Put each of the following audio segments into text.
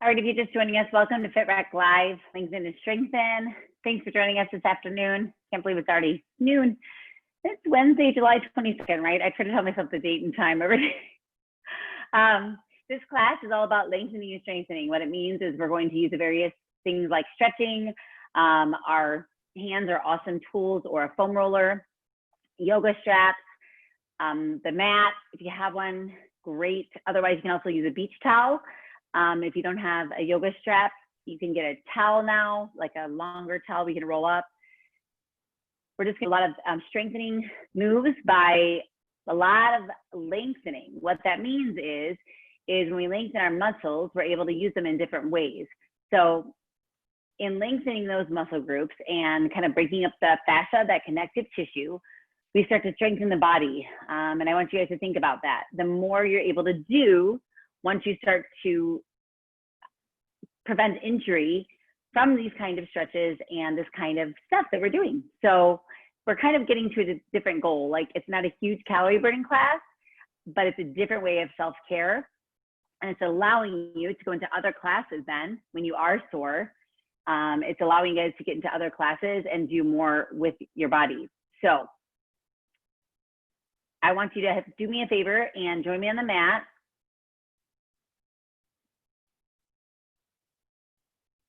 All right, if you're just joining us, welcome to FitRec Live, Lengthen and Strengthen. Thanks for joining us this afternoon. Can't believe it's already noon. It's Wednesday, July 22nd, right? I try to tell myself the date and time every day. This class is all about lengthening and strengthening. What it means is we're going to use the various things like stretching. Our hands are awesome tools, or a foam roller, yoga straps, the mat, if you have one, great. Otherwise, you can also use a beach towel. If you don't have a yoga strap, you can get a towel now, like a longer towel we can roll up. We're just getting a lot of strengthening moves by a lot of lengthening. What that means is when we lengthen our muscles, we're able to use them in different ways. So in lengthening those muscle groups and kind of breaking up the fascia, that connective tissue, we start to strengthen the body. And I want you guys to think about that. The more you're able to do, once you start to prevent injury from these kind of stretches and this kind of stuff that we're doing. So we're kind of getting to a different goal. Like, it's not a huge calorie burning class, but it's a different way of self-care. And it's allowing you to go into other classes then when you are sore. It's allowing you guys to get into other classes and do more with your body. So I want you to do me a favor and join me on the mat.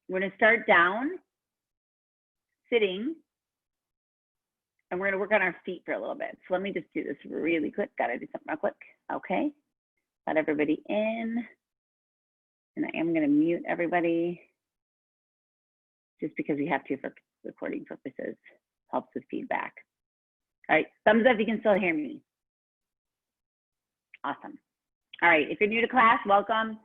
We're going to start down, sitting, and we're going to work on our feet for a little bit. So let me just do this really quick. Got to do something real quick. Okay. Let everybody in. And I am going to mute everybody just because we have to for recording purposes. Helps with feedback. All right. Thumbs up if you can still hear me. Awesome. All right. If you're new to class, welcome.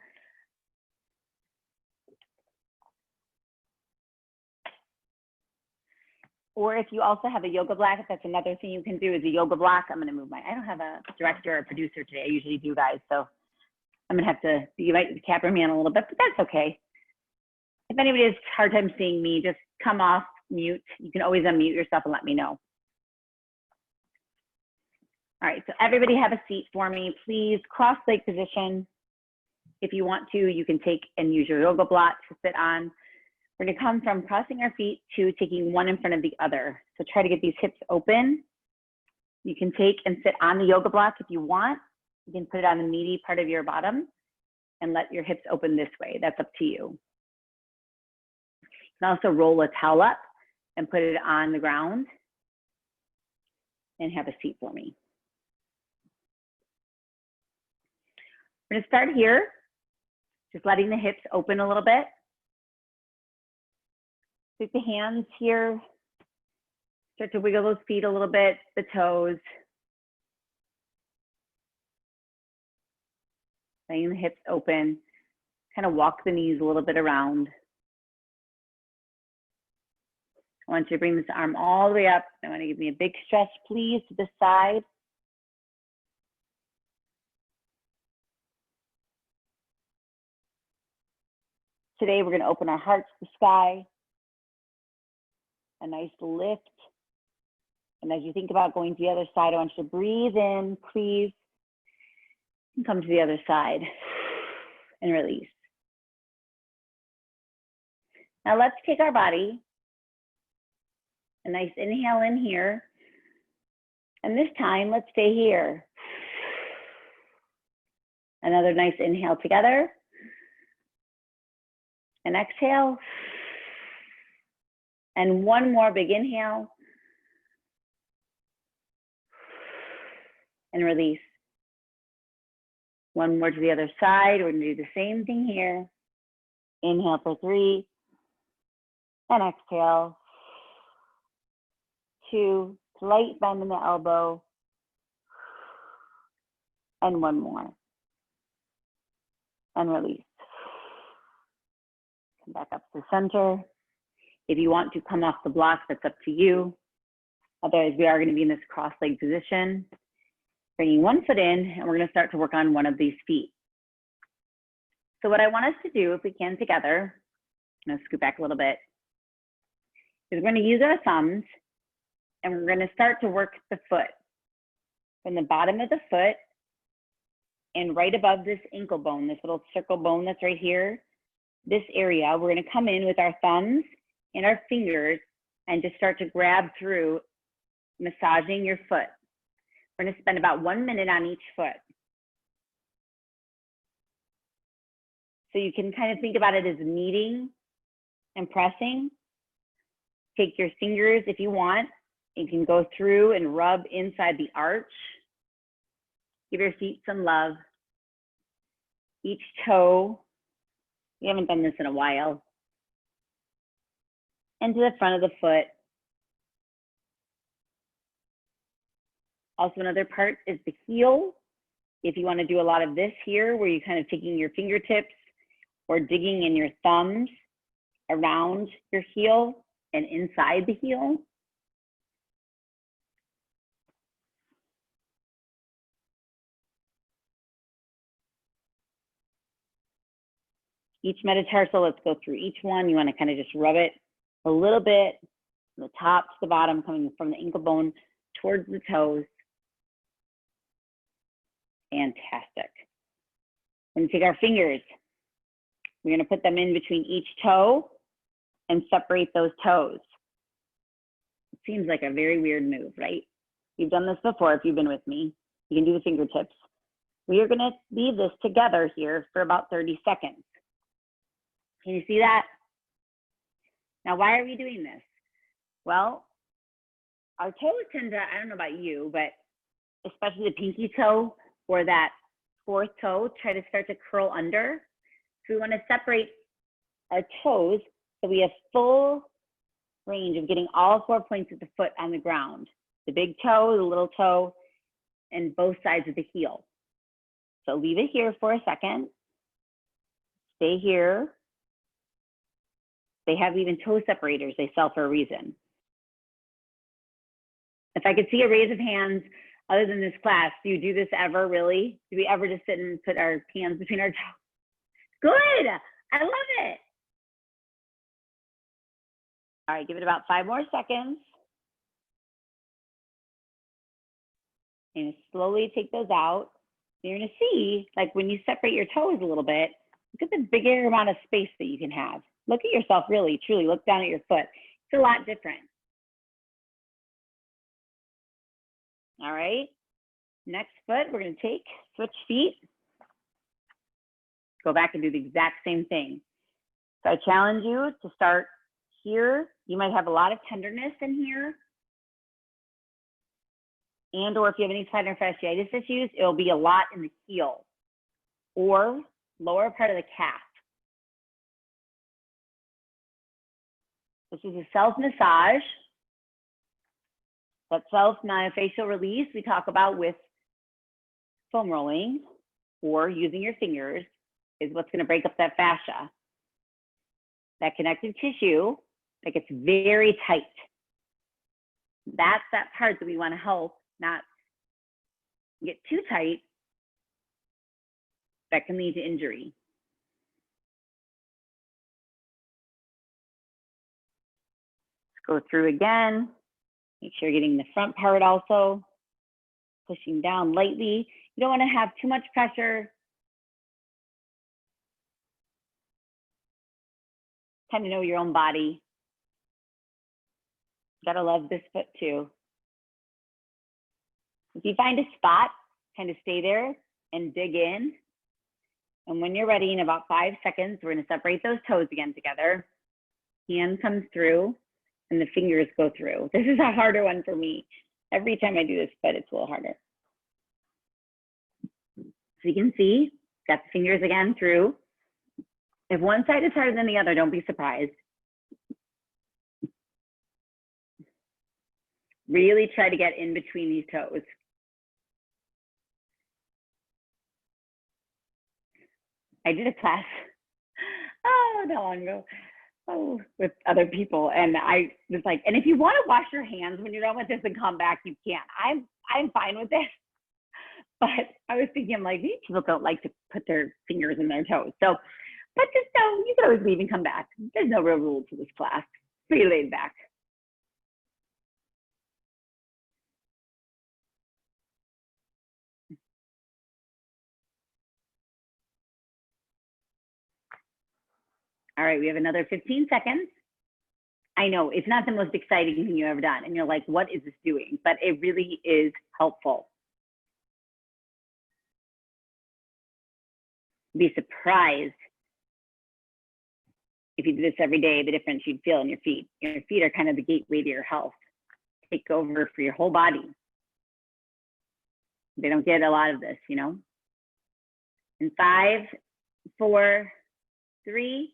Or if you also have a yoga block, that's another thing you can do is a yoga block. I'm going to move my, I don't have a director or producer today. I usually do, guys. So I'm going to have to, you might cameraman a little bit, but that's okay. If anybody has a hard time seeing me, just come off mute. You can always unmute yourself and let me know. All right, so everybody have a seat for me. Please, cross leg position. If you want to, you can take and use your yoga block to sit on. We're going to come from crossing our feet to taking one in front of the other. So try to get these hips open. You can take and sit on the yoga block if you want. You can put it on the meaty part of your bottom and let your hips open this way. That's up to you. You can also roll a towel up and put it on the ground and have a seat for me. We're going to start here, just letting the hips open a little bit. Take the hands here, start to wiggle those feet a little bit, the toes. Letting the hips open, kind of walk the knees a little bit around. I want you to bring this arm all the way up. I want to give me a big stretch, please, to the side. Today, we're going to open our hearts to the sky. A nice lift. And as you think about going to the other side, I want you to breathe in, please, and come to the other side and release. Now let's take our body, a nice inhale in here. And this time, let's stay here. Another nice inhale together. And exhale. And one more big inhale. And release. One more to the other side. We're going to do the same thing here. Inhale for 3. And exhale. 2. Slight bend in the elbow. And one more. And release. Come back up to the center. If you want to come off the block, that's up to you. Otherwise, we are going to be in this cross-leg position. Bringing one foot in, and we're going to start to work on one of these feet. So what I want us to do, if we can together, I'm going to scoot back a little bit, is we're going to use our thumbs, and we're going to start to work the foot. From the bottom of the foot, and right above this ankle bone, this little circle bone that's right here, this area, we're gonna come in with our thumbs and our fingers and just start to grab through, massaging your foot. We're gonna spend about 1 minute on each foot. So you can kind of think about it as kneading and pressing. Take your fingers if you want. You can go through and rub inside the arch. Give your feet some love. Each toe, we haven't done this in a while. And to the front of the foot. Also, another part is the heel. If you want to do a lot of this here, where you're kind of taking your fingertips or digging in your thumbs around your heel and inside the heel. Each metatarsal, let's go through each one. You want to kind of just rub it a little bit from the top to the bottom, coming from the ankle bone towards the toes. Fantastic. We're going to take our fingers. We're going to put them in between each toe and separate those toes. It seems like a very weird move, right? You've done this before if you've been with me. You can do the fingertips. We are going to leave this together here for about 30 seconds. Can you see that? Now, why are we doing this? Well, our toes tend to, I don't know about you, but especially the pinky toe or that fourth toe, try to start to curl under. So we want to separate our toes so we have full range of getting all 4 points of the foot on the ground. The big toe, the little toe, and both sides of the heel. So leave it here for a second. Stay here. They have even toe separators they sell for a reason. If I could see a raise of hands, other than this class, do you do this ever, really? Do we ever just sit and put our hands between our toes? Good, I love it. All right, give it about 5 more seconds. And slowly take those out. You're gonna see, like when you separate your toes a little bit, look at the bigger amount of space that you can have. Look at yourself, really, truly, look down at your foot. It's a lot different. All right, next foot, we're gonna take, switch feet. Go back and do the exact same thing. So I challenge you to start here. You might have a lot of tenderness in here. And or if you have any plantar fasciitis issues, it'll be a lot in the heel or lower part of the calf. This is a self-massage. That self-myofascial release we talk about with foam rolling or using your fingers is what's going to break up that fascia. That connective tissue that gets very tight. That's that part that we want to help not get too tight. That can lead to injury. Let's go through again. Make sure you're getting the front part also. Pushing down lightly. You don't want to have too much pressure. Kind of know your own body. Gotta love this foot too. If you find a spot, kind of stay there and dig in. And when you're ready, in about 5 seconds, we're gonna separate those toes again together. Hand comes through and the fingers go through. This is a harder one for me. Every time I do this, but it's a little harder. So you can see, got the fingers again through. If one side is harder than the other, don't be surprised. Really try to get in between these toes. I did a class, not long ago, with other people, and I was like, and if you want to wash your hands when you're done with this and come back, you can. I'm fine with this. But I was thinking, like, these people don't like to put their fingers in their toes. So, but just know, you can always leave and come back. There's no real rules to this class. Pretty laid back. All right, we have another 15 seconds. I know it's not the most exciting thing you've ever done, and you're like, what is this doing? But it really is helpful. Be surprised if you do this every day, the difference you'd feel in your feet. Your feet are kind of the gateway to your health. Take over for your whole body. They don't get a lot of this, you know? In 5, 4, 3,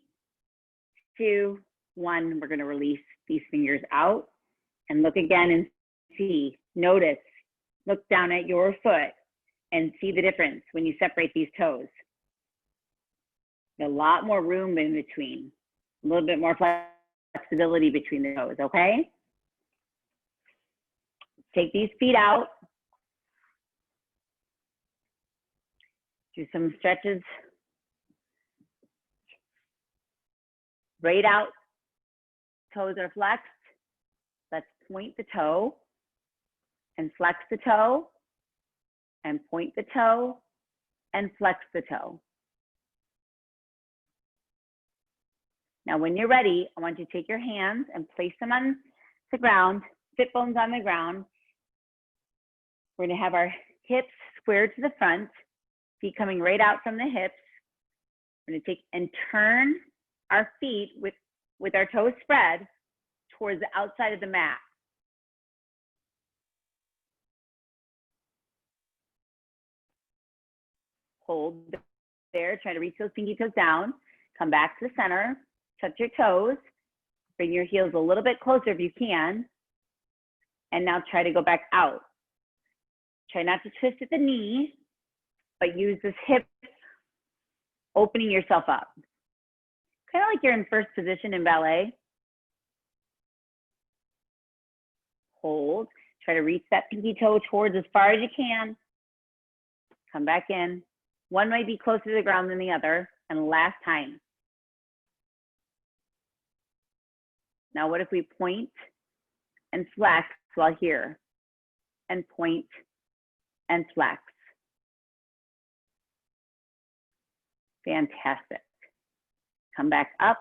2, 1, we're going to release these fingers out and look again and see, notice, look down at your foot and see the difference when you separate these toes. A lot more room in between, a little bit more flexibility between the toes, okay? Take these feet out. Do some stretches. Right out, toes are flexed. Let's point the toe and flex the toe and point the toe and flex the toe. Now, when you're ready, I want you to take your hands and place them on the ground, sit bones on the ground. We're gonna have our hips squared to the front, feet coming right out from the hips. We're gonna take and turn our feet with our toes spread towards the outside of the mat. Hold there, try to reach those pinky toes down. Come back to the center, touch your toes. Bring your heels a little bit closer if you can. And now try to go back out. Try not to twist at the knee, but use this hip, opening yourself up. Kind of like you're in first position in ballet. Hold, try to reach that pinky toe towards as far as you can. Come back in. One might be closer to the ground than the other. And last time. Now what if we point and flex while here? And point and flex. Fantastic. Come back up,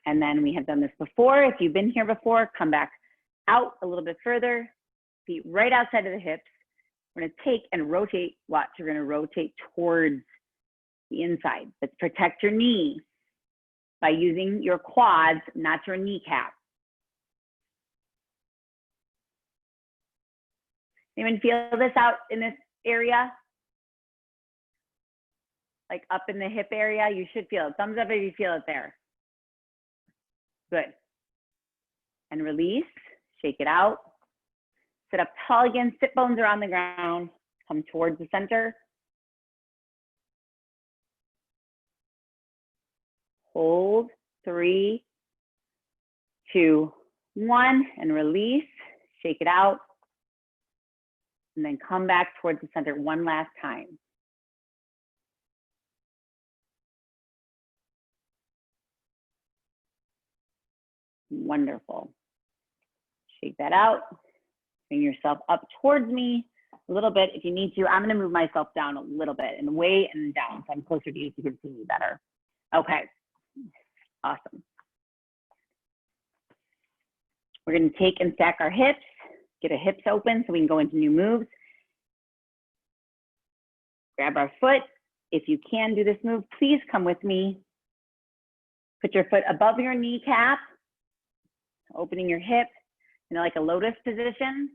and then we have done this before. If you've been here before, come back out a little bit further, feet right outside of the hips. We're gonna take and rotate, watch, we're gonna rotate towards the inside. Let's protect your knee by using your quads, not your kneecap. Anyone feel this out in this area? Like up in the hip area, you should feel it. Thumbs up if you feel it there. Good. And release, shake it out. Sit up tall again, sit bones are on the ground. Come towards the center. Hold, 3, 2, 1, and release, shake it out. And then come back towards the center one last time. Wonderful. Shake that out. Bring yourself up towards me a little bit if you need to. I'm going to move myself down a little bit and away and down so I'm closer to you so you can see me better. Okay. Awesome. We're going to take and stack our hips, get our hips open so we can go into new moves. Grab our foot. If you can do this move, please come with me. Put your foot above your kneecap, opening your hip, you know, like a lotus position.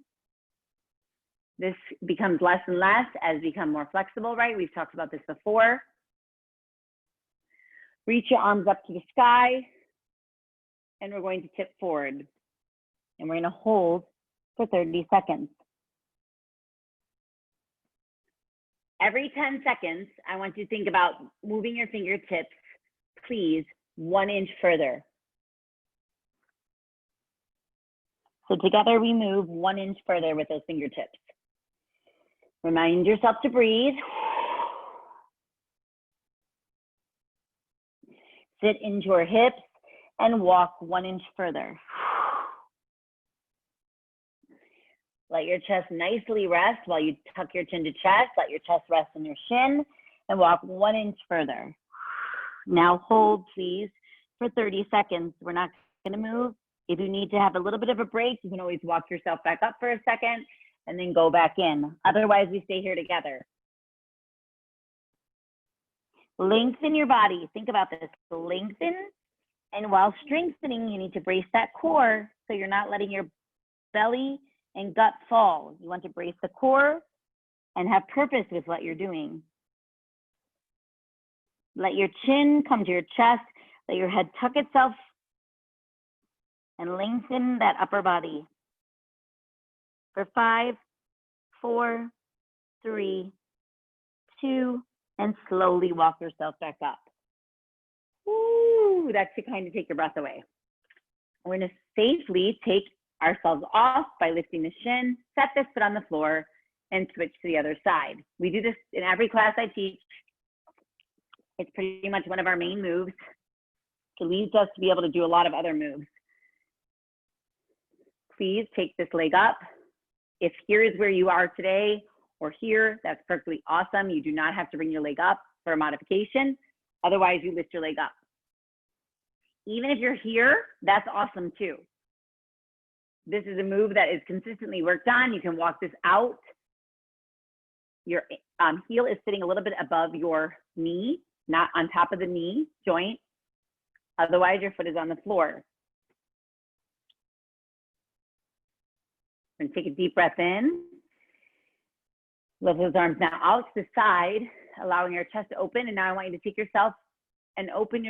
This becomes less and less as you become more flexible, right? We've talked about this before. Reach your arms up to the sky, and we're going to tip forward. And we're going to hold for 30 seconds. Every 10 seconds, I want you to think about moving your fingertips, please, 1 inch further. So together we move 1 inch further with those fingertips. Remind yourself to breathe. Sit into your hips and walk 1 inch further. Let your chest nicely rest while you tuck your chin to chest. Let your chest rest in your shin and walk 1 inch further. Now hold, please. for 30 seconds. We're not gonna move. If you need to have a little bit of a break, you can always walk yourself back up for a second and then go back in. Otherwise, we stay here together. Lengthen your body. Think about this. Lengthen, and while strengthening, you need to brace that core so you're not letting your belly and gut fall. You want to brace the core and have purpose with what you're doing. Let your chin come to your chest. Let your head tuck itself and lengthen that upper body. For 5, 4, 3, 2, and slowly walk yourself back up. Ooh, that should kind of take your breath away. We're gonna safely take ourselves off by lifting the shin, set this foot on the floor, and switch to the other side. We do this in every class I teach. It's pretty much one of our main moves. It leads us to be able to do a lot of other moves. Please take this leg up. If here is where you are today, or here, that's perfectly awesome. You do not have to bring your leg up for a modification. Otherwise, you lift your leg up. Even if you're here, that's awesome too. This is a move that is consistently worked on. You can walk this out. Your heel is sitting a little bit above your knee, not on top of the knee joint. Otherwise, your foot is on the floor. And take a deep breath in. Lift those arms now out to the side, allowing your chest to open. And now I want you to take yourself and open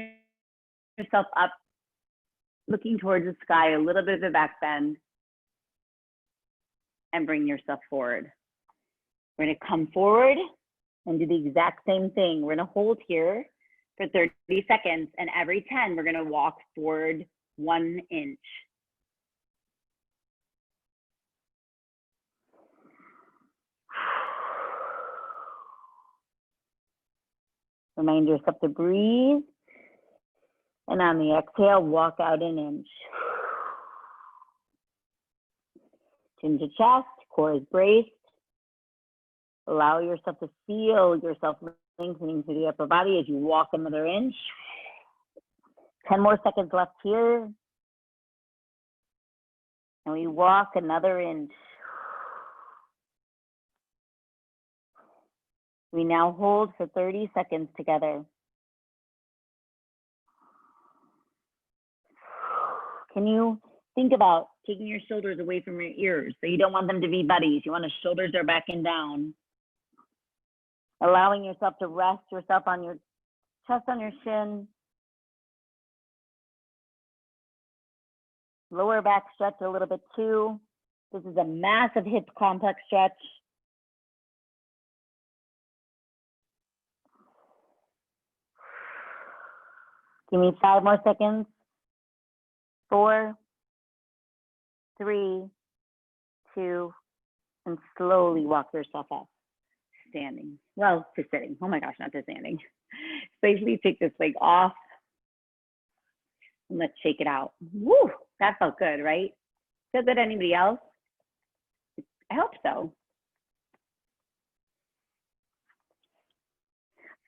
yourself up, looking towards the sky, a little bit of a back bend, and bring yourself forward. We're gonna come forward and do the exact same thing. We're gonna hold here for 30 seconds, and every 10, we're gonna walk forward 1 inch. Remind yourself to breathe. And on the exhale, walk out 1 inch. Chin to chest, core is braced. Allow yourself to feel yourself lengthening through the upper body as you walk another inch. 10 more seconds left here. And we walk another inch. We now hold for 30 seconds together. Can you think about taking your shoulders away from your ears? So you don't want them to be buddies. You want the shoulders are back and down. Allowing yourself to rest yourself on your chest, on your shin. Lower back stretch a little bit too. This is a massive hip complex stretch. Give me 5 more seconds. 4, 3, 2, and slowly walk yourself up. Standing. Well, to sitting. Oh my gosh, not to standing. Safely take this leg off. And let's shake it out. Woo! That felt good, right? Feel good, anybody else? I hope so.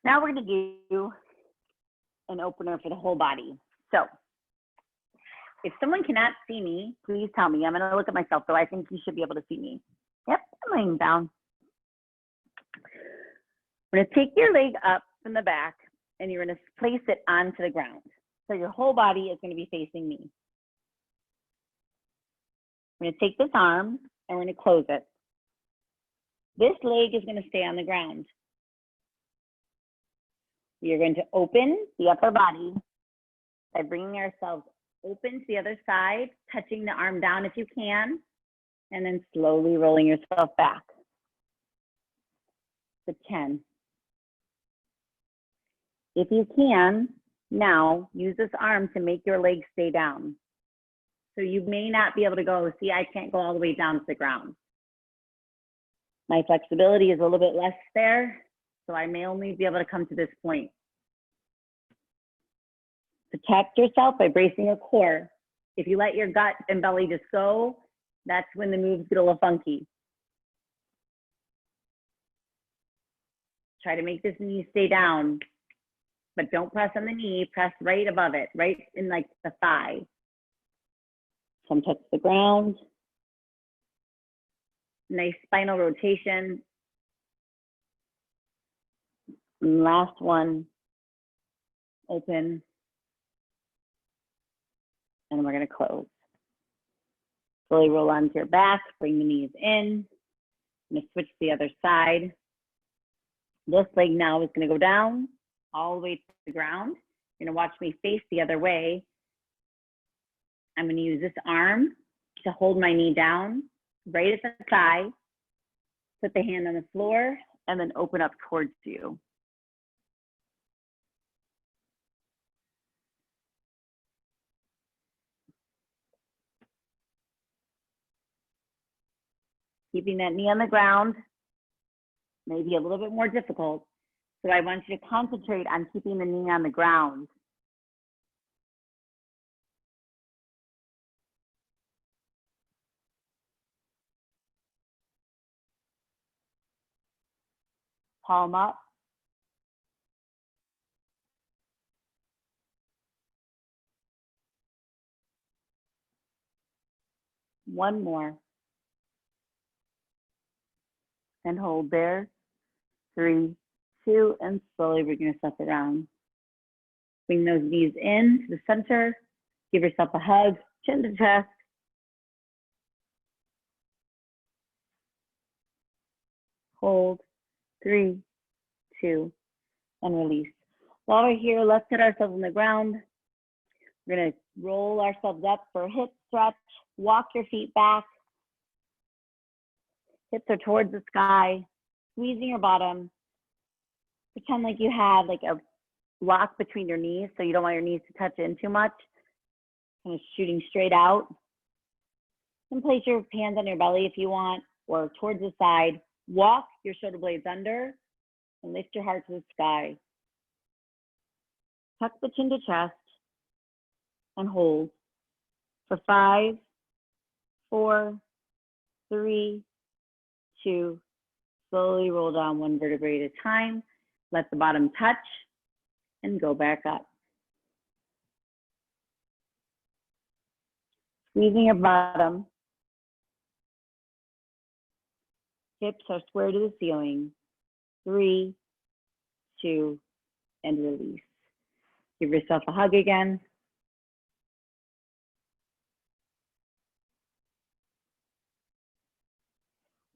Now we're going to do an opener for the whole body. So if someone cannot see me, please tell me. I'm going to look at myself, so I think you should be able to see me. Yep, I'm laying down. We're going to take your leg up from the back, and you're going to place it onto the ground. So your whole body is going to be facing me. We're going to take this arm, and we're going to close it. This leg is going to stay on the ground. We are going to open the upper body by bringing ourselves open to the other side, touching the arm down if you can, and then slowly rolling yourself back. For 10. If you can, now use this arm to make your leg stay down. So you may not be able to go, see, I can't go all the way down to the ground. My flexibility is a little bit less there, so I may only be able to come to this point. Protect yourself by bracing your core. If you let your gut and belly just go, that's when the moves get a little funky. Try to make this knee stay down. but don't press on the knee, press right above it, right in like the thigh. Come touch the ground. Nice spinal rotation. And last one, open. And we're gonna close. Slowly roll onto your back, bring the knees in. I'm gonna switch to the other side. This leg now is gonna go down all the way to the ground. You're gonna watch me face the other way. I'm gonna use this arm to hold my knee down, right at the thigh. Put the hand on the floor and then open up towards you. Keeping that knee on the ground may be a little bit more difficult. So I want you to concentrate on keeping the knee on the ground. Palm up. One more. And hold there. 3, 2, and slowly bring yourself around. Bring those knees in to the center. Give yourself a hug, chin to chest. Hold. 3, 2, and release. While we're here, let's get ourselves on the ground. We're gonna roll ourselves up for a hip stretch. Walk your feet back. Hips are towards the sky. Squeezing your bottom. Pretend like you have like a block between your knees, so you don't want your knees to touch in too much. Kind of shooting straight out. And place your hands on your belly if you want, or towards the side. Walk your shoulder blades under and lift your heart to the sky. Tuck the chin to chest and hold for 5, 4, 3, 2. Slowly roll down one vertebrae at a time. Let the bottom touch and go back up. Squeezing your bottom. Hips are square to the ceiling. 3, 2, and release. Give yourself a hug again.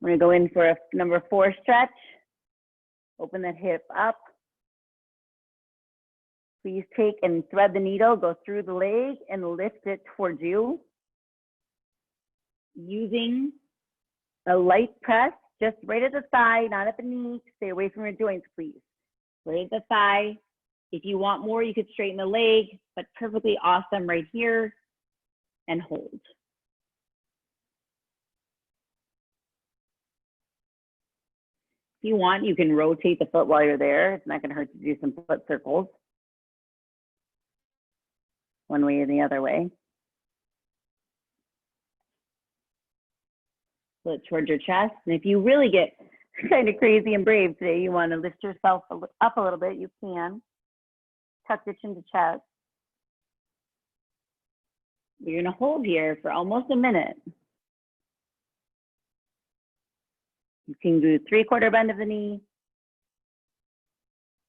We're gonna go in for a number 4 stretch. Open that hip up. Please take and thread the needle, go through the leg and lift it towards you. Using a light press, just right at the thigh, not at the knee. Stay away from your joints, please. Right at the thigh. If you want more, you could straighten the leg, but perfectly awesome right here, and hold. If you want, you can rotate the foot while you're there. It's not gonna hurt to do some foot circles. One way or the other way. Flip towards your chest. And if you really get kind of crazy and brave today, you want to lift yourself up a little bit, you can. Tuck your chin to chest. You're going to hold here for almost a minute. You can do 3/4 bend of the knee,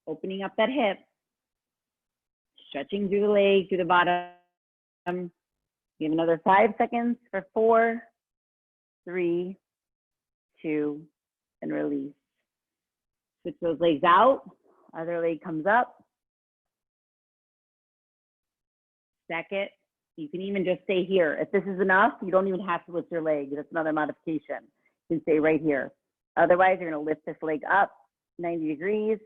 opening up that hip, stretching through the leg, through the bottom. Give another 5 seconds for 4, 3, 2, and release. Switch those legs out. Other leg comes up. Stack it. You can even just stay here. If this is enough, you don't even have to lift your leg. That's another modification. You can stay right here. Otherwise, you're going to lift this leg up 90 degrees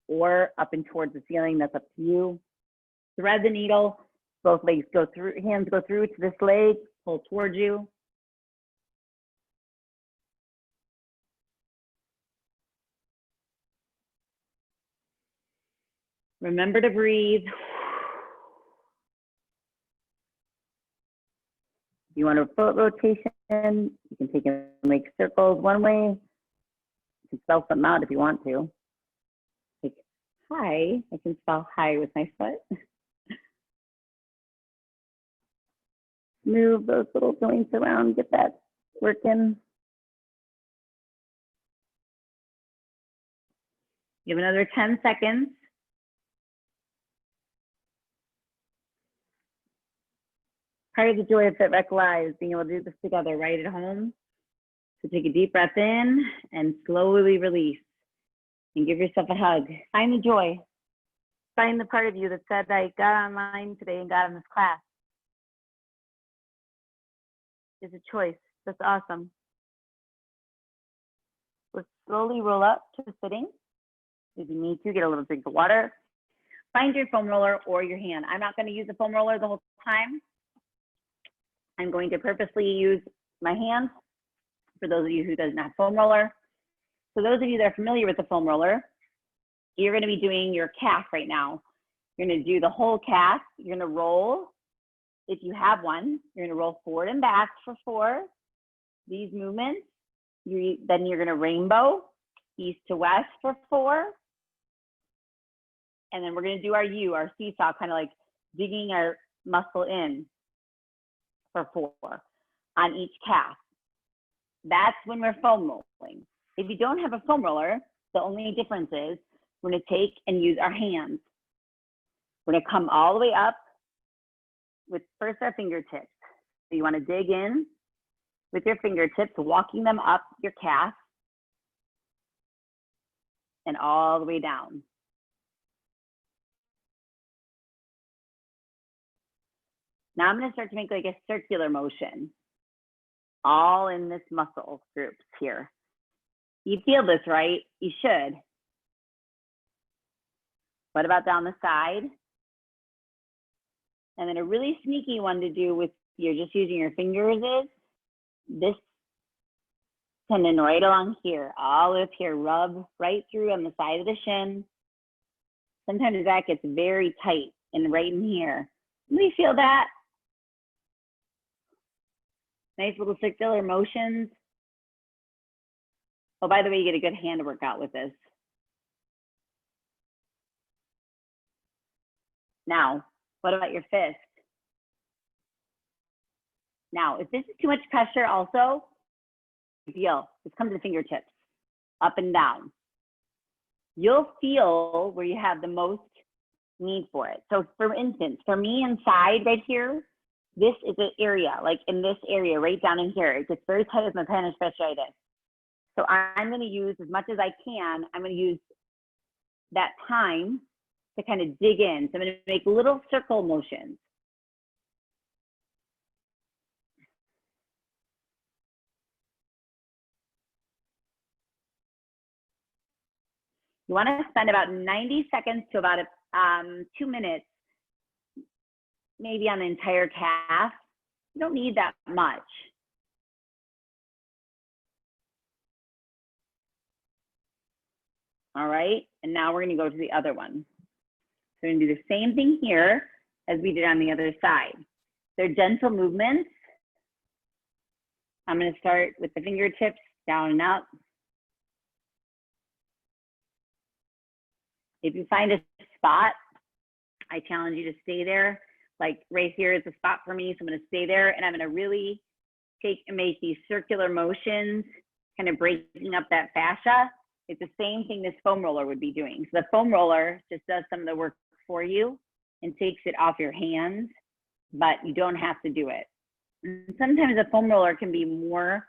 or up and towards the ceiling. That's up to you. Thread the needle. Both legs go through, hands go through to this leg, pull towards you. Remember to breathe. If you want a foot rotation, you can take and make circles one way. You can spell something out if you want to. Like hi. I can spell hi with my foot. Move those little joints around, get that working. You have another 10 seconds. Part of the joy of FitRec Live is being able to do this together right at home. So take a deep breath in and slowly release and give yourself a hug. Find the joy. Find the part of you that said, I got online today and got in this class. It's a choice. That's awesome. Let's slowly roll up to sitting. If you need to, get a little drink of water. Find your foam roller or your hand. I'm not going to use a foam roller the whole time. I'm going to purposely use my hand for those of you who doesn't have foam roller. So those of you that are familiar with the foam roller, you're going to be doing your calf right now. You're going to do the whole calf. You're going to roll. If you have one, you're going to roll forward and back for 4. These movements. Then you're going to rainbow east to west for 4. And then we're going to do our seesaw, kind of like digging our muscle in for 4 on each calf. That's when we're foam rolling. If you don't have a foam roller, the only difference is we're going to take and use our hands. We're going to come all the way up with first our fingertips. So you want to dig in with your fingertips, walking them up your calf and all the way down. Now I'm going to start to make like a circular motion, all in this muscle groups here. You feel this, right? You should. What about down the side? And then a really sneaky one to do with you're just using your fingers is this tendon right along here, all up here, rub right through on the side of the shin. Sometimes that gets very tight and right in here. We feel that. Nice little circular motions. Oh, by the way, you get a good hand workout with this. Now, what about your fist? Now, if this is too much pressure also, feel, just come to the fingertips, up and down. You'll feel where you have the most need for it. So for instance, for me inside right here, this is an area, like in this area, right down in here, it gets very tight with my plantar fasciitis. So I'm gonna use as much as I can, I'm gonna use that time to kind of dig in. So I'm gonna make little circle motions. You want to spend about 90 seconds to about 2 minutes, maybe on the entire calf. You don't need that much. All right, and now we're going to go to the other one. So we're going to do the same thing here as we did on the other side. They're gentle movements. I'm going to start with the fingertips down and up. If you find a spot, I challenge you to stay there. Like right here is a spot for me, so I'm going to stay there, and I'm going to really take and make these circular motions, kind of breaking up that fascia. It's the same thing this foam roller would be doing. So the foam roller just does some of the work for you and takes it off your hands, but you don't have to do it. And sometimes a foam roller can be more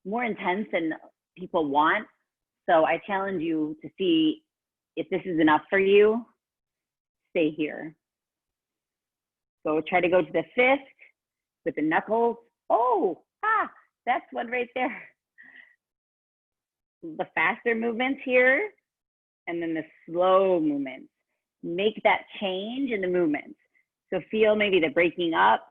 intense than people want. So I challenge you to see if this is enough for you. Stay here. So try to go to the fist with the knuckles. Oh, that's one right there. The faster movements here, and then the slow movements. Make that change in the movements. So feel maybe the breaking up,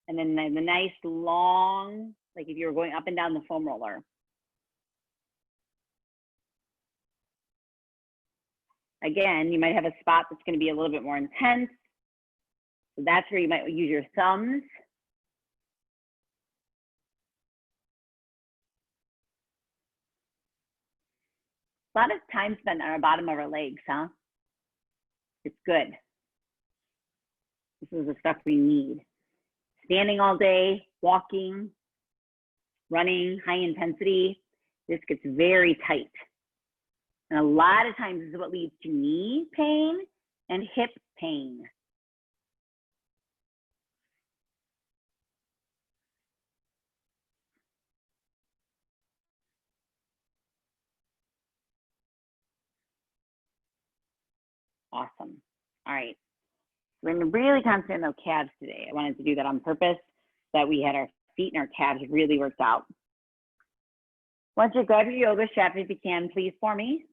and then the nice long, like if you were going up and down the foam roller. Again, you might have a spot that's going to be a little bit more intense. So that's where you might use your thumbs. A lot of time spent on our bottom of our legs, huh? It's good. This is the stuff we need. Standing all day, walking, running, high intensity, this gets very tight. And a lot of times this is what leads to knee pain and hip pain. Awesome. All right. We're going to really concentrate on our calves today. I wanted to do that on purpose, that we had our feet and our calves really worked out. Once you grab your yoga strap, if you can, please, for me.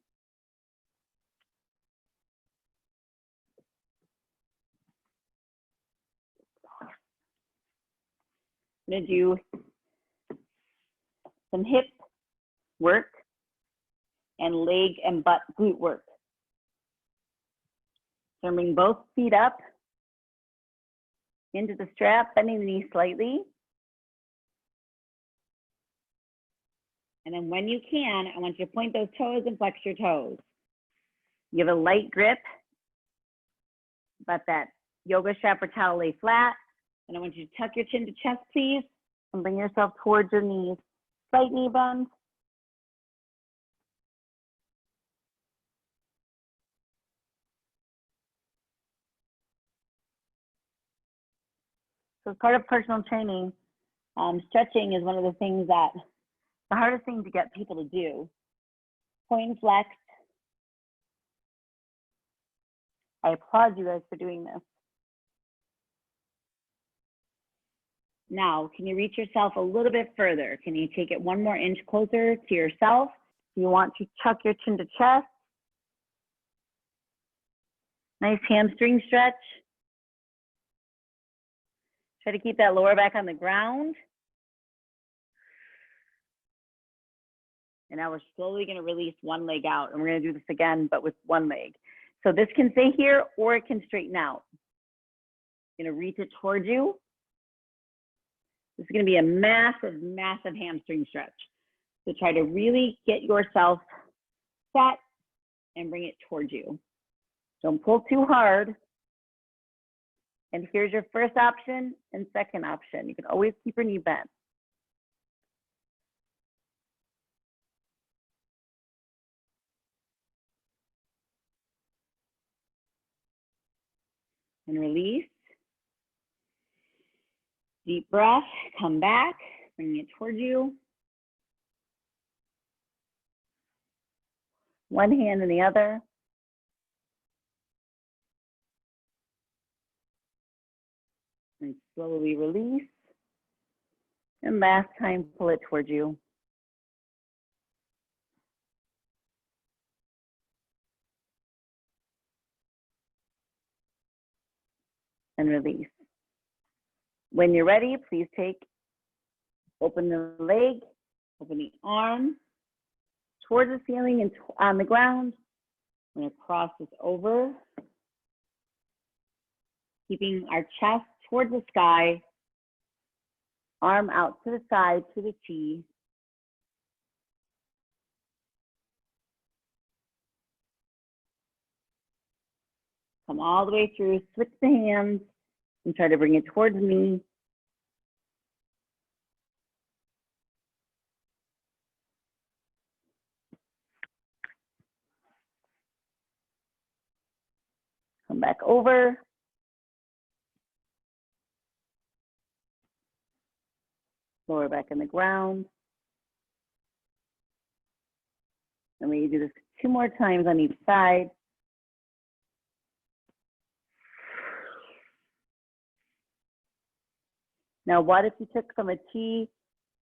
I'm going to do some hip work and leg and butt glute work. So I'm bring both feet up into the strap, bending the knee slightly. And then when you can, I want you to point those toes and flex your toes. You have a light grip, but that yoga strap or towel lay flat. And I want you to tuck your chin to chest, please, and bring yourself towards your knees. Slight knee bend. So as part of personal training, stretching is one of the things that, the hardest thing to get people to do. Point and flex. I applaud you guys for doing this. Now, can you reach yourself a little bit further? Can you take it one more inch closer to yourself? You want to tuck your chin to chest. Nice hamstring stretch. Try to keep that lower back on the ground. And now we're slowly going to release one leg out. And we're going to do this again, but with one leg. So this can stay here or it can straighten out. You're going to reach it towards you. This is going to be a massive, massive hamstring stretch. So try to really get yourself set and bring it towards you. Don't pull too hard. And here's your first option and second option. You can always keep your knee bent. And release. Deep breath, come back, bring it towards you. One hand in the other. And slowly release. And last time, pull it towards you. And release. When you're ready, please open the leg, open the arm towards the ceiling and on the ground. I'm going to cross this over, keeping our chest towards the sky, arm out to the side to the T. Come all the way through, switch the hands, and try to bring it towards me. Come back over. Lower back in the ground. And we do this 2 more times on each side. Now, what if you took from a T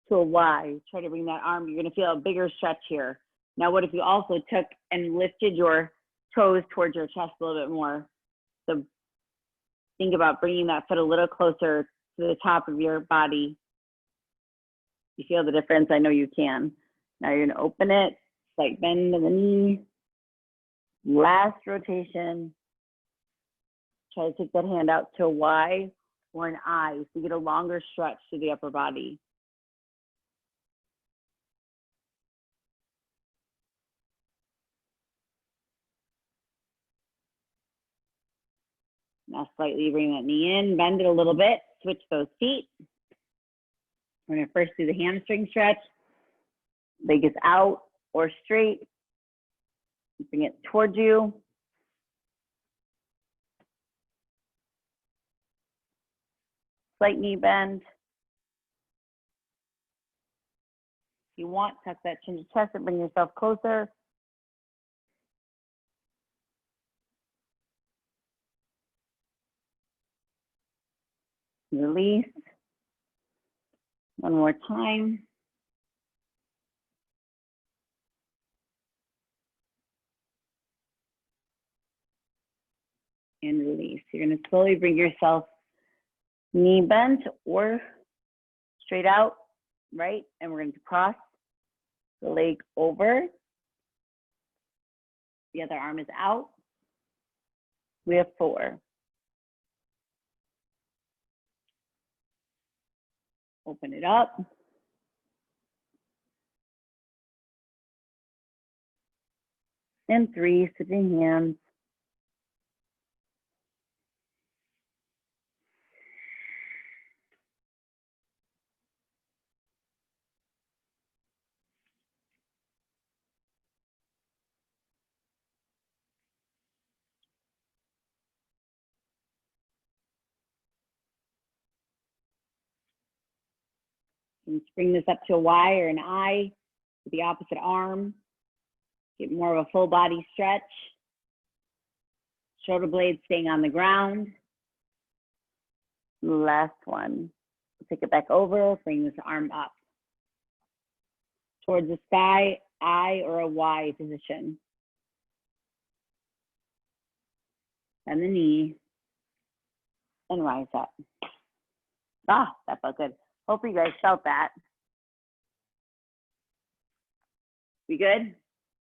to a Y? Try to bring that arm. You're going to feel a bigger stretch here. Now, what if you also took and lifted your toes towards your chest a little bit more? So think about bringing that foot a little closer to the top of your body. You feel the difference? I know you can. Now you're going to open it, slight bend in the knee. Last rotation. Try to take that hand out to a Y or an I, so you get a longer stretch to the upper body. Now slightly bring that knee in, bend it a little bit, switch those feet. We're gonna first do the hamstring stretch. Leg is out or straight. Bring it towards you. Slight knee bend. If you want, tuck that chin to chest and bring yourself closer. Release. One more time. And release. You're going to slowly bring yourself knee bent or straight out, right? And we're going to cross the leg over. The other arm is out. We have 4. Open it up. And 3, switching hands. And bring this up to a Y or an I with the opposite arm. Get more of a full body stretch. Shoulder blades staying on the ground. Last one. Take it back over, bring this arm up. Towards the sky, I or a Y position. And the knee. And rise up. Ah, that felt good. Hopefully you guys felt that. We good?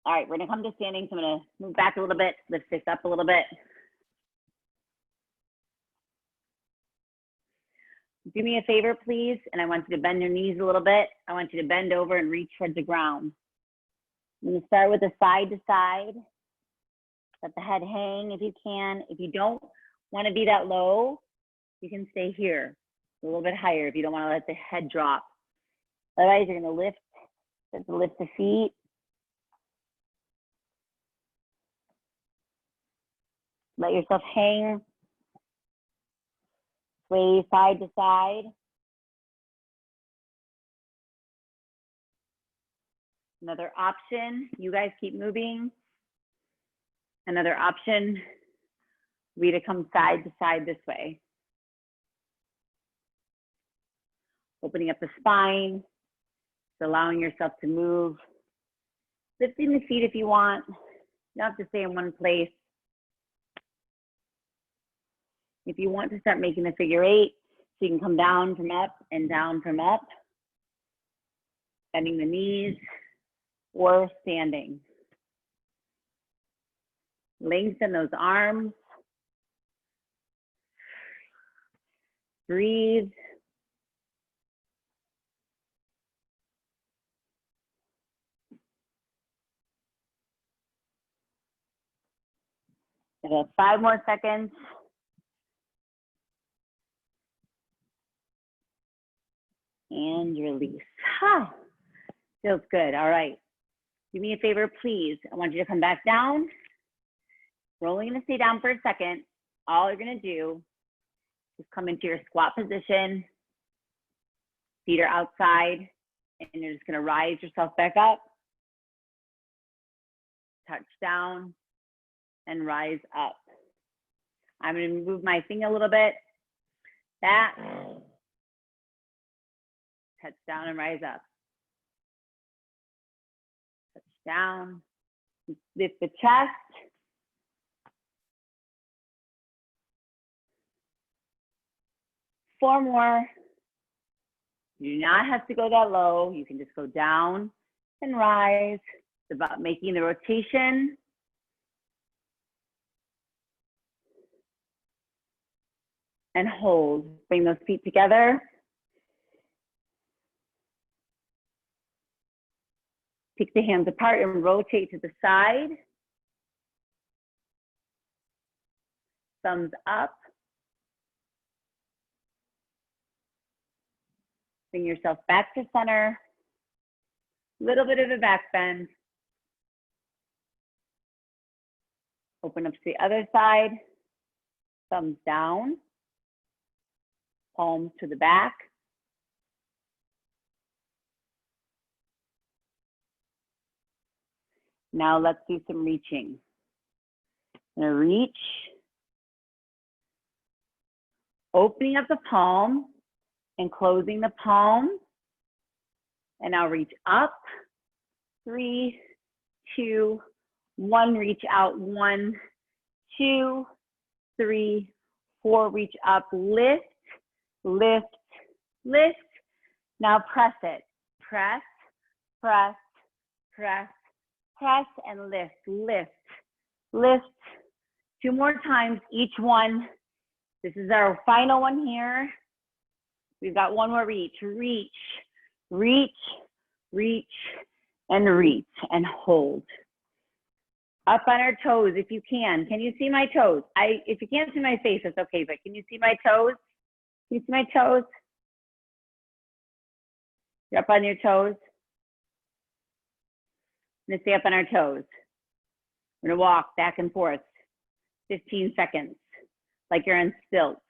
All right, we're gonna come to standing. So I'm gonna move back a little bit, lift this up a little bit. Do me a favor, please, and I want you to bend your knees a little bit. I want you to bend over and reach towards the ground. I'm gonna start with the side to side. Let the head hang if you can. If you don't wanna be that low, you can stay here, a little bit higher if you don't wanna let the head drop. Otherwise, you're gonna lift the feet. Let yourself hang, sway side to side. Another option, you guys keep moving. Another option would be to come side to side this way. Opening up the spine, allowing yourself to move. Lifting the feet if you want. You don't have to stay in one place. If you want to start making the figure 8, so you can come down from up and down from up, bending the knees or standing. Lengthen those arms. Breathe. About 5 more seconds. And release. Ah, feels good. All right. Do me a favor, please. I want you to come back down. We're only going to stay down for a second. All you're going to do is come into your squat position. Feet are outside. And you're just going to rise yourself back up. Touch down and rise up. I'm going to move my finger a little bit. That. Touch down and rise up. Touch down. Lift the chest. Four more. You do not have to go that low. You can just go down and rise. It's about making the rotation. And hold. Bring those feet together. Take the hands apart and rotate to the side. Thumbs up Bring yourself back to center. Little bit of a back bend. Open up to the other side. Thumbs down. Palms to the back. Now let's do some reaching. I'm gonna reach. Opening up the palm and closing the palm. And now reach up. 3, 2, 1. Reach out. 1, 2, 3, 4. Reach up. Lift, lift, lift. Now press it. Press, press, press, press, and lift, lift, lift. 2 more times each one. This is our final one here. We've got 1 more reach. Reach, reach, reach, and reach, and hold. Up on our toes if you can. Can you see my toes? If you can't see my face, it's okay, but can you see my toes? Can you see my toes? You're up on your toes. I'm gonna stay up on our toes. We're gonna walk back and forth 15 seconds, like you're on stilts.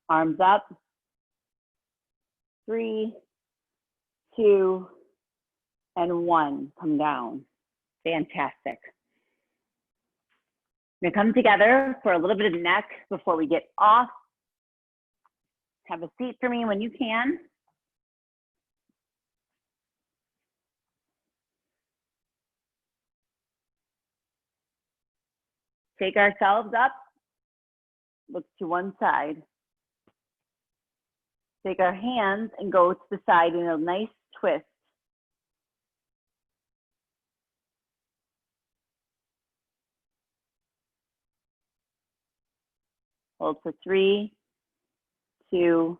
Arms up. 3, 2, and 1. Come down. Fantastic. We're gonna come together for a little bit of neck before we get off. Have a seat for me when you can. Take ourselves up. Look to one side. Take our hands and go to the side in a nice twist. Hold for 3, 2,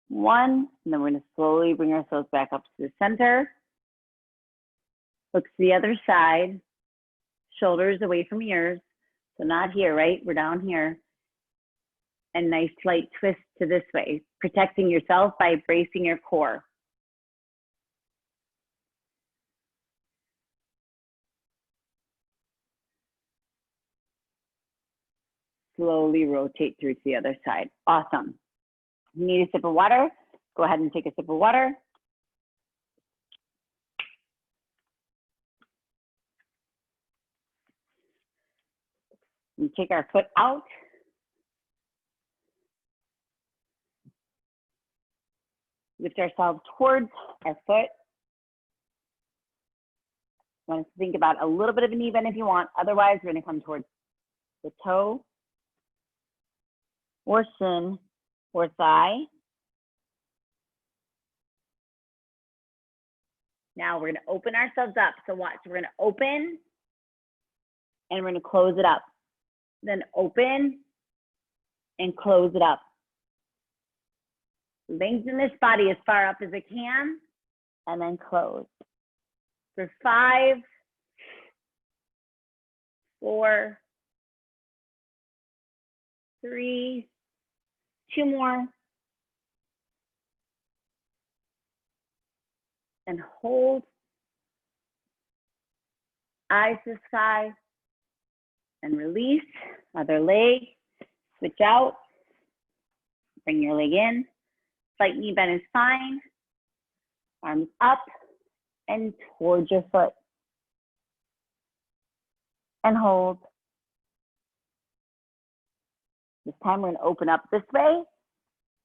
1. And then we're going to slowly bring ourselves back up to the center. Look to the other side. Shoulders away from ears. So not here, right? We're down here. And nice slight twist to this way, protecting yourself by bracing your core. Slowly rotate through to the other side. Awesome. You need a sip of water? Go ahead and take a sip of water. And take our foot out. Lift ourselves towards our foot. Want us to think about a little bit of a knee bend if you want. Otherwise, we're going to come towards the toe or shin or thigh. Now we're going to open ourselves up. So watch, we're going to open and we're going to close it up. Then open and close it up. Lengthen this body as far up as it can, and then close. For 5, 4, 3, 2 more, and hold. Eyes to the sky, and release. Other leg, switch out, bring your leg in. Slight knee bend is fine. Arms up and towards your foot. And hold. This time we're going to open up this way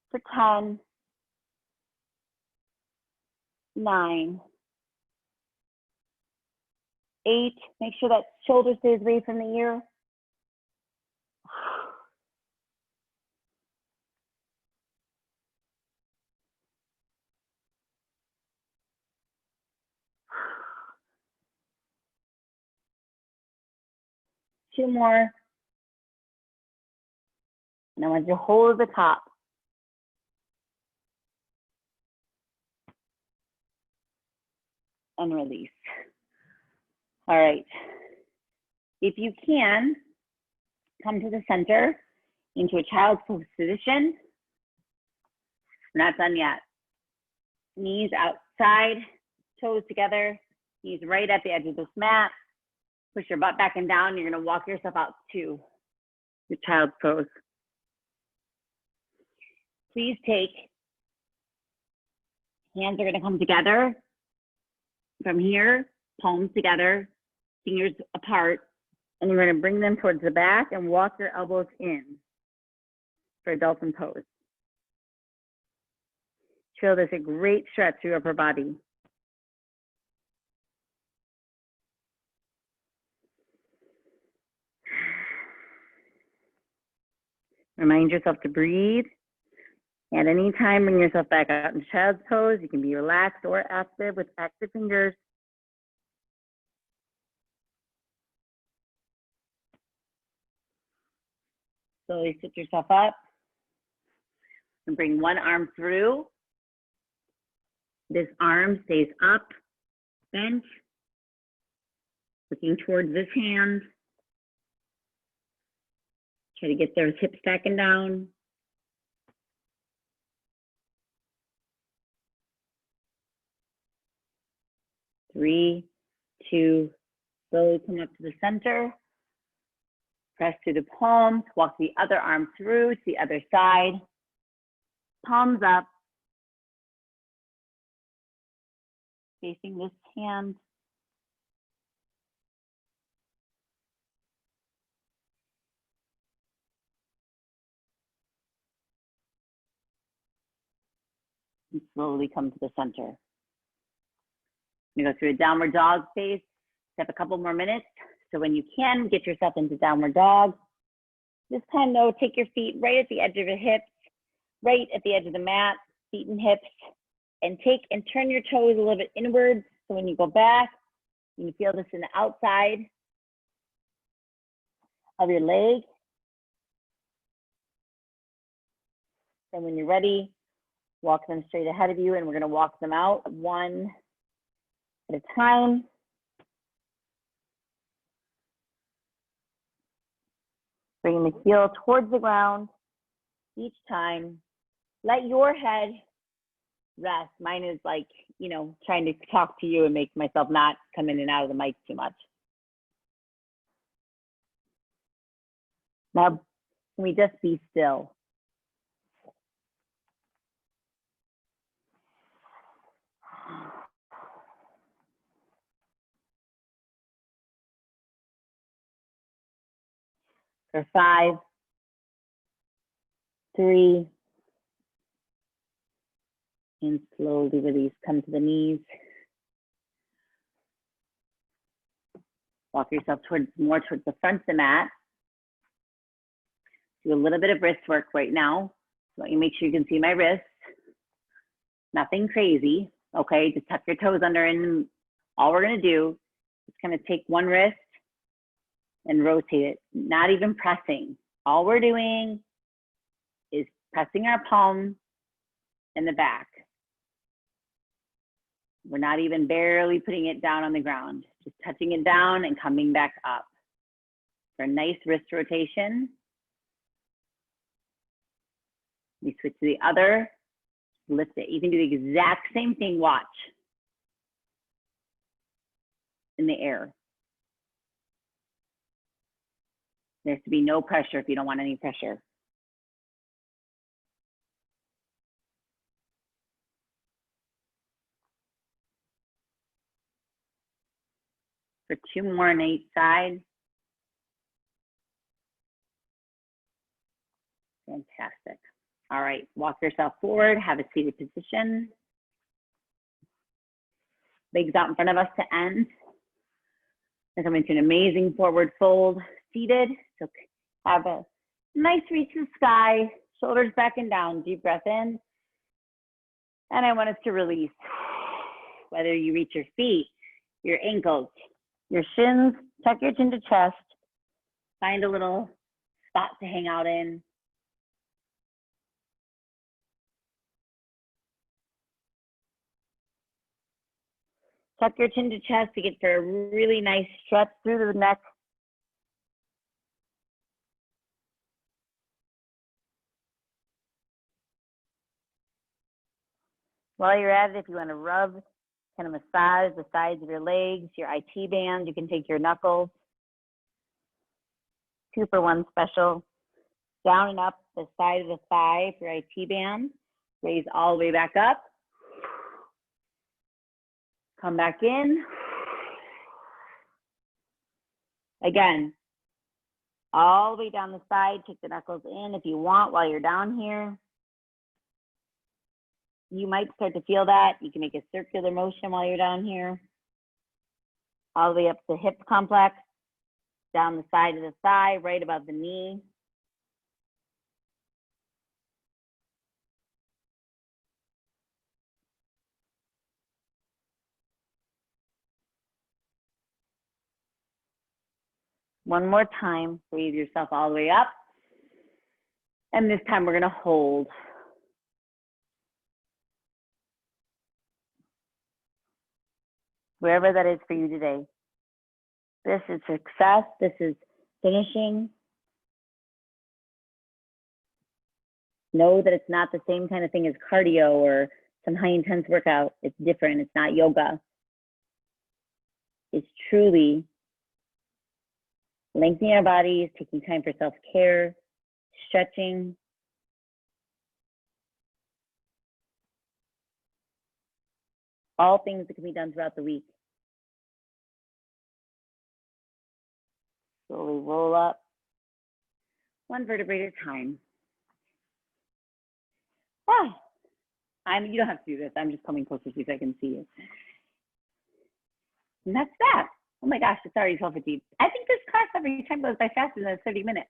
for 10, 9, 8. Make sure that shoulder stays away from the ear. 2 more. And I want you to hold the top. And release. All right. If you can, come to the center into a child's pose position. We're not done yet. Knees outside, toes together, knees right at the edge of this mat. Push your butt back and down. You're gonna walk yourself out to your child's pose. Please take, hands are gonna come together from here, palms together, fingers apart, and you're gonna bring them towards the back and walk your elbows in for dolphin pose. Feel this a great stretch through your upper body. Remind yourself to breathe. At any time, bring yourself back out in child's pose. You can be relaxed or active with active fingers. Slowly sit yourself up and bring one arm through. This arm stays up, bent, looking towards this hand. Try to get those hips back and down. Three, two, slowly come up to the center. Press through the palms, walk the other arm through to the other side. Palms up. Facing this hand. And slowly come to the center. I'm gonna go through a downward dog phase. Have a couple more minutes. So when you can, get yourself into downward dog. This time though, take your feet right at the edge of your hips, right at the edge of the mat, feet and hips, and take and turn your toes a little bit inwards. So when you go back, you can feel this in the outside of your leg. And when you're ready, walk them straight ahead of you, and we're gonna walk them out one at a time. Bringing the heel towards the ground each time. Let your head rest. Mine is like, you know, trying to talk to you and make myself not come in and out of the mic too much. Now, can we just be still? For 5, 3, and slowly release. Come to the knees. Walk yourself more towards the front of the mat. Do a little bit of wrist work right now. So let me make sure you can see my wrists. Nothing crazy, okay? Just tuck your toes under, and all we're gonna do is kind of take one wrist and rotate it, not even pressing. All we're doing is pressing our palm in the back. We're not even barely putting it down on the ground, just touching it down and coming back up. For a nice wrist rotation. We switch to the other, lift it. You can do the exact same thing, watch. In the air. There has to be no pressure if you don't want any pressure. For 2 more on each side. Fantastic. All right, walk yourself forward, have a seated position. Legs out in front of us to end. We're coming to an amazing forward fold, seated. So have a nice reach to the sky, shoulders back and down, deep breath in. And I want us to release. Whether you reach your feet, your ankles, your shins, tuck your chin to chest. Find a little spot to hang out in. Tuck your chin to chest to get for a really nice stretch through the neck. While you're at it, if you want to rub, kind of massage the sides of your legs, your IT band, you can take your knuckles, 2 for 1 special, down and up the side of the thigh for your IT band, raise all the way back up, come back in. Again, all the way down the side, take the knuckles in if you want while you're down here. You might start to feel that. You can make a circular motion while you're down here. All the way up the hip complex, down the side of the thigh, right above the knee. One more time, breathe yourself all the way up. And this time we're gonna hold. Wherever that is for you today. This is success, this is finishing. Know that it's not the same kind of thing as cardio or some high intense workout. It's different, it's not yoga. It's truly lengthening our bodies, taking time for self-care, stretching. All things that can be done throughout the week. Slowly roll up, 1 vertebrae at a time. You don't have to do this. I'm just coming closer to you so I can see you. And that's that. Oh my gosh, it's already 12:50. I think this class every time goes by faster than 30 minutes.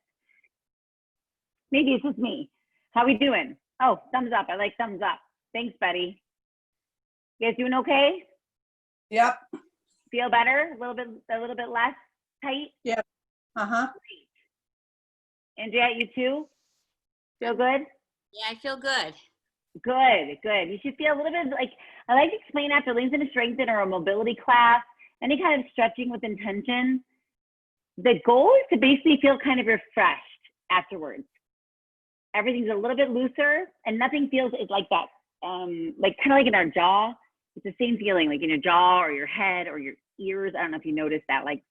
Maybe it's just me. How we doing? Oh, thumbs up. I like thumbs up. Thanks, Betty. You guys doing okay? Yep. Feel better? A little bit less tight? Yep. Uh-huh. Great. Andrea, you too? Feel good? Yeah, I feel good. Good, good. You should feel a little bit like, I like to explain after Lengthen and Strengthen or a mobility class, any kind of stretching with intention. The goal is to basically feel kind of refreshed afterwards. Everything's a little bit looser and nothing feels like that, like kind of like in our jaw. It's the same feeling like in your jaw or your head or your ears. I don't know if you noticed that, like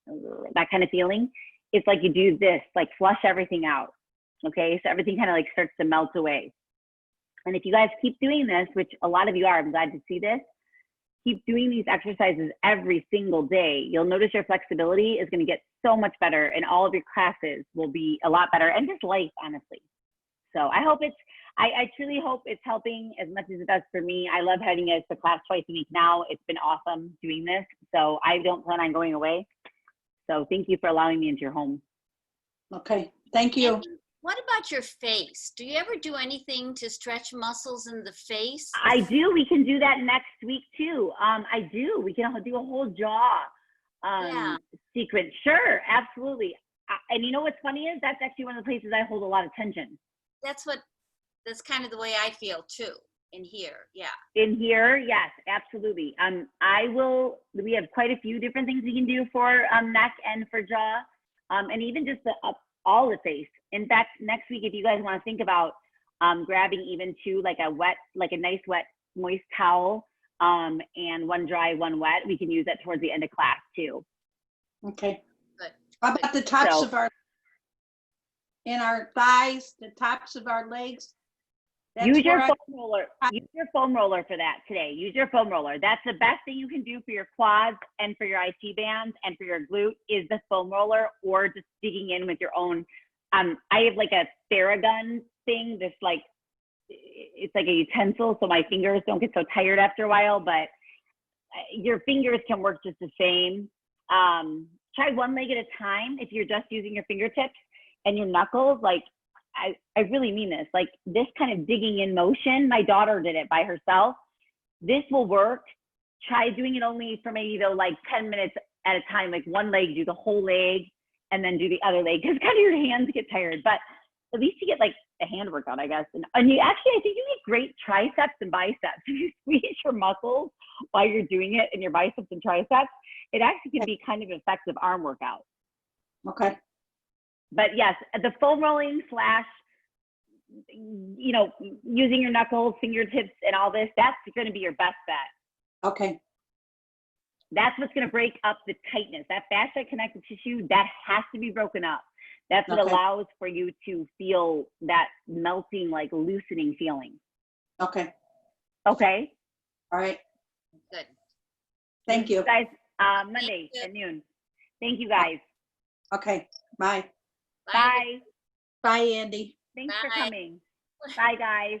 that kind of feeling. It's like you do this, like flush everything out. Okay, so everything kind of like starts to melt away. And if you guys keep doing this, which a lot of you are, I'm glad to see this, keep doing these exercises every single day, you'll notice your flexibility is going to get so much better and all of your classes will be a lot better and just life, honestly. So I hope I truly hope it's helping as much as it does for me. I love having it to class twice a week now. It's been awesome doing this. So I don't plan on going away. So thank you for allowing me into your home. Okay, thank you. What about your face? Do you ever do anything to stretch muscles in the face? I do. We can do that next week too. I do. We can do a whole jaw sequence. Sure, absolutely. And you know what's funny is that's actually one of the places I hold a lot of tension. That's kind of the way I feel too. In here, yeah. In here, yes, absolutely. We have quite a few different things we can do for neck and for jaw, and even just all the face. In fact, next week, if you guys want to think about grabbing even two, like a nice wet, moist towel, and one dry, one wet, we can use that towards the end of class too. Okay. Good. How about the tops of our thighs, the tops of our legs? Use your foam roller. Use your foam roller for that today. Use your foam roller. That's the best thing you can do for your quads and for your IT bands and for your glute is the foam roller, or just digging in with your own. I have like a Theragun thing. That's like, it's like a utensil, so my fingers don't get so tired after a while. But your fingers can work just the same. Try one leg at a time if you're just using your fingertips and your knuckles. Like, I really mean this, like this kind of digging in motion, my daughter did it by herself. This will work. Try doing it only for maybe like 10 minutes at a time, like one leg, do the whole leg and then do the other leg, because kind of your hands get tired, but at least you get like a hand workout, I guess. And you actually, I think you get great triceps and biceps. If you squeeze your muscles while you're doing it in your biceps and triceps, it actually can be kind of an effective arm workout. Okay. But yes, the foam rolling / you know, using your knuckles, fingertips, and all this, that's going to be your best bet. Okay, That's what's going to break up the tightness. That fascia connective tissue, that has to be broken up. That's what Okay. allows for you to feel that melting, like loosening feeling. okay, Okay? all right. Good. Thank you. Guys, Monday you. at noon. Thank you, guys. Okay, bye. Bye. Bye, Andy. Thanks for Bye. coming. Bye, guys.